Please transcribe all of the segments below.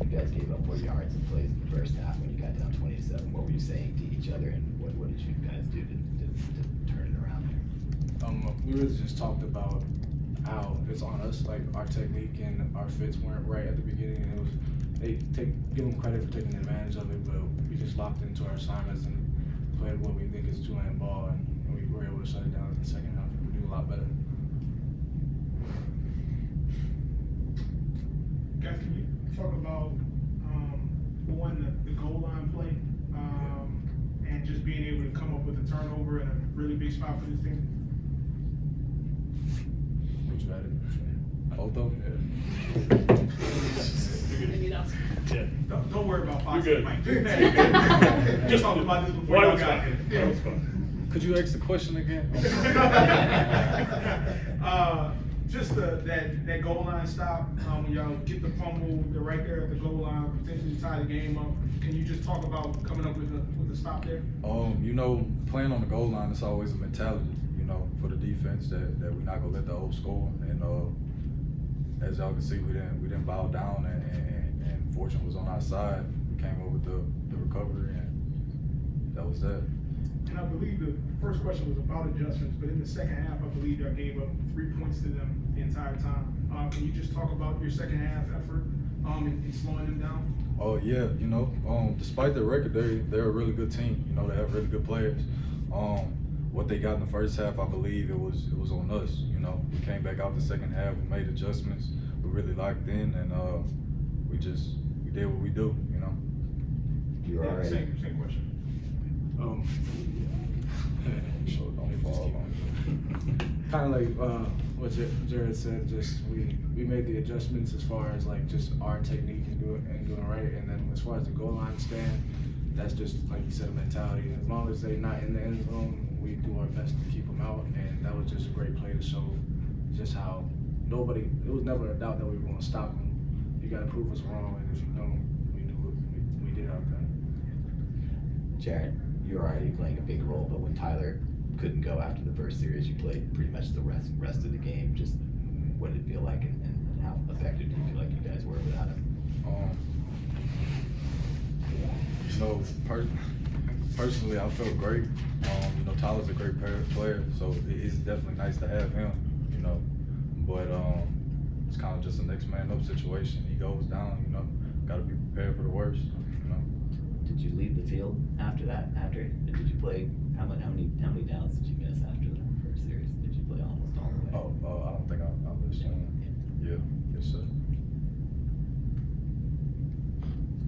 you guys gave up more yards and plays in the first half when you got down 20-7. What were you saying to each other, and what did you guys do to turn it around there? We really just talked about how it's on us, like our technique and our fits weren't right at the beginning, and it was give them credit for taking advantage of it, but we just locked into our assignments and played what we think is Tulane ball, and we were able to shut it down in the second half. We do a lot better. Guys, can you talk about the goal line play and just being able to come up with a turnover and a really big spot for this team? Which got it? Both of them? Yeah. Don't worry about Fox. You're good. Mike. You're good. Just talked about this before Why y'all was got fun? here. Why was fun? Could you ask the question again? Just that goal line stop, when y'all get the fumble, they're right there at the goal line, potentially tie the game up. Can you just talk about coming up with a stop there? You know, playing on the goal line, it's always a mentality, you know, for the defense that we're not gonna let the old score. And as y'all can see, we didn't bow down, and fortune was on our side. We came up with the recovery, and that was that. And I believe the first question was about adjustments, but in the second half, I believe y'all gave up 3 points to them the entire time. Can you just talk about your second half effort in slowing them down? Oh yeah, you know, despite their record, they're a really good team. You know, they have really good players. What they got in the first half, I believe it was on us. You know, we came back out the second half, we made adjustments, we really locked in, and we did what we do. You know. You Yeah, already. same question. So don't fall on. Kind of like what Jared said, just we made the adjustments as far as like just our technique and doing right, and then as far as the goal line stand, that's just like you said, a mentality. As long as they're not in the end zone, we do our best to keep them out, and that was just a great play to show just how it was never a doubt that we were going to stop them. You got to prove us wrong, and if you don't, we did our thing. Jared, you're already playing a big role, but when Tyler couldn't go after the first series, you played pretty much the rest of the game. Just what did it feel like, and how effective do you feel like you guys were without him? You know, personally, I felt great. You know, Tyler's a great player, so it's definitely nice to have him. You know, but it's kind of just a next man up situation. He goes down, you know, got to be prepared for the worst. You know. Did you leave the field after that? Did you play? How many downs did you miss after the first series? Did you play almost all the way? I don't think I missed one. Yeah, yes sir.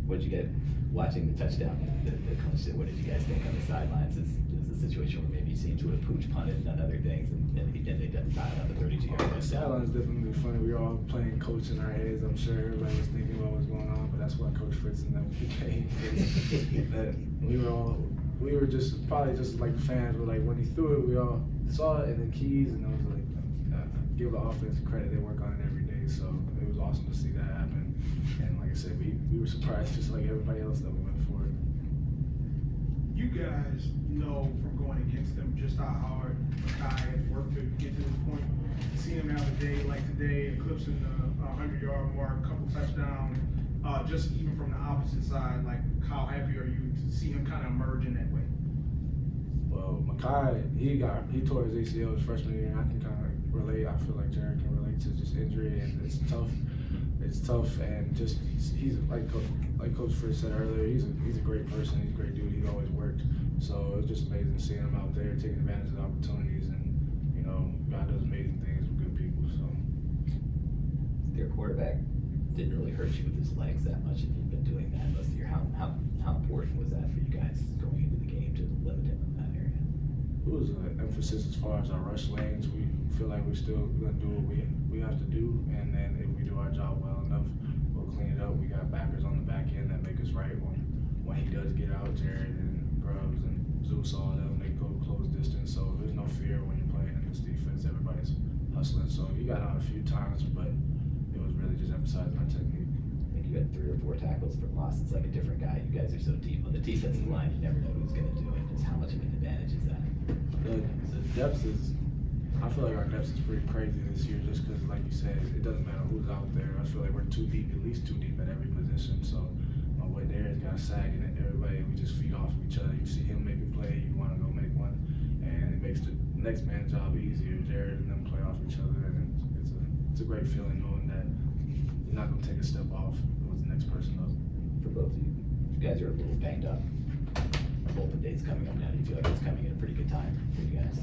What did you get watching the touchdown? The coach said, what did you guys think on the sidelines? It's a situation where maybe you seem to have pooch punted and done other things, and they didn't tie it on the 32-yard The sideline is definitely funny. We were all playing coach in our heads. I'm sure everybody was thinking what was going on, but that's why Coach Fritz and them became. That we were just probably just like the fans were like when he threw it, we all saw it, and then Keys, and I was like, give the offense credit. They work on it every day, so it was awesome to see that happen. And like I said, we were surprised just like everybody else that we went for it. You guys know from going against them just how hard Makai has worked to get to this point. Seeing him have a day like today, eclipsing the 100-yard mark, couple touchdowns, just even from the opposite side, like how happy are you to see him kind of emerge in that way? Well, Makai, he tore his ACL his freshman year, and I can kind of relate. I feel like Jared can relate to just injury, and it's tough. It's tough, and just he's like Coach Fritz said earlier. He's a great person. He's a great dude. He always worked. So it was just amazing seeing him out there taking advantage of the opportunities, and you know, God does amazing things with good people. So Their quarterback didn't really hurt you with his legs that much, and you've been doing that most of your. How important was that for you guys going into the game to limit him in that area? it was an emphasis as far as our rush lanes. We feel like we're still gonna do what we have to do, and then if we do our job well enough, we'll clean it up. We got backers on the back end that make us right when he does get out. Jared and Grubbs and Zeus, all of them, they go close distance, so there's no fear when you're playing in this defense. Everybody's hustling, so he got out a few times, but it was really just emphasizing our technique. I think you had 3 or 4 tackles for loss. It's like a different guy. You guys are so deep on the defensive line, you never know who's going to do it. Just how much of an advantage is that? The depth is I feel like our depth is pretty crazy this year, just because, like you said, it doesn't matter who's out there. I feel like we're too deep, at least too deep at every position. So when Darius got a sack and everybody, we just feed off of each other. You see him make a play, you want to go make one, and it makes the next man's job easier. Jared and them play off each other, and it's a great feeling knowing that you're not gonna take a step off once the next person does. For both of you, you guys are a little banged up. Both the dates coming up now. Do you feel like it's coming at a pretty good time for you guys?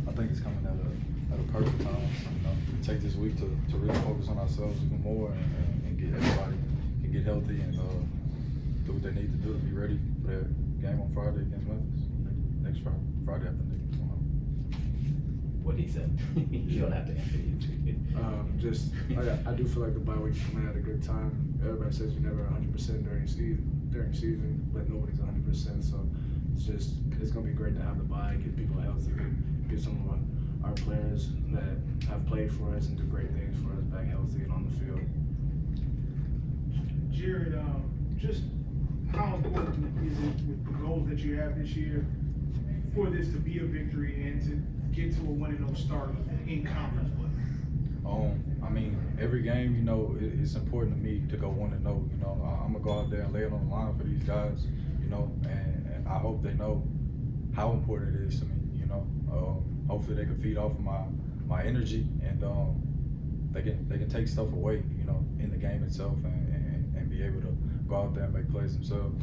I think it's coming at a perfect time. You know, take this week to really focus on ourselves even more and get everybody can get healthy and do what they need to do to be ready for their game on Friday against Memphis. Next Friday afternoon. What he said. You don't have to answer it. I do feel like the bye week's coming at a good time. Everybody says you're never 100% during season, but nobody's 100%. So it's gonna be great to have the bye, get people healthy, get some of our players that have played for us and do great things for us back healthy and on the field. Jared, just how important is it with the goals that you have this year for this to be a victory and to get to a 1-0 start in conference play? I mean, every game, you know, it's important to me to go 1-0. You know, I'm gonna go out there and lay it on the line for these guys. You know, and I hope they know how important it is to me. You know, hopefully they can feed off of my energy and they can take stuff away. You know, in the game itself and be able to go out there and make plays themselves.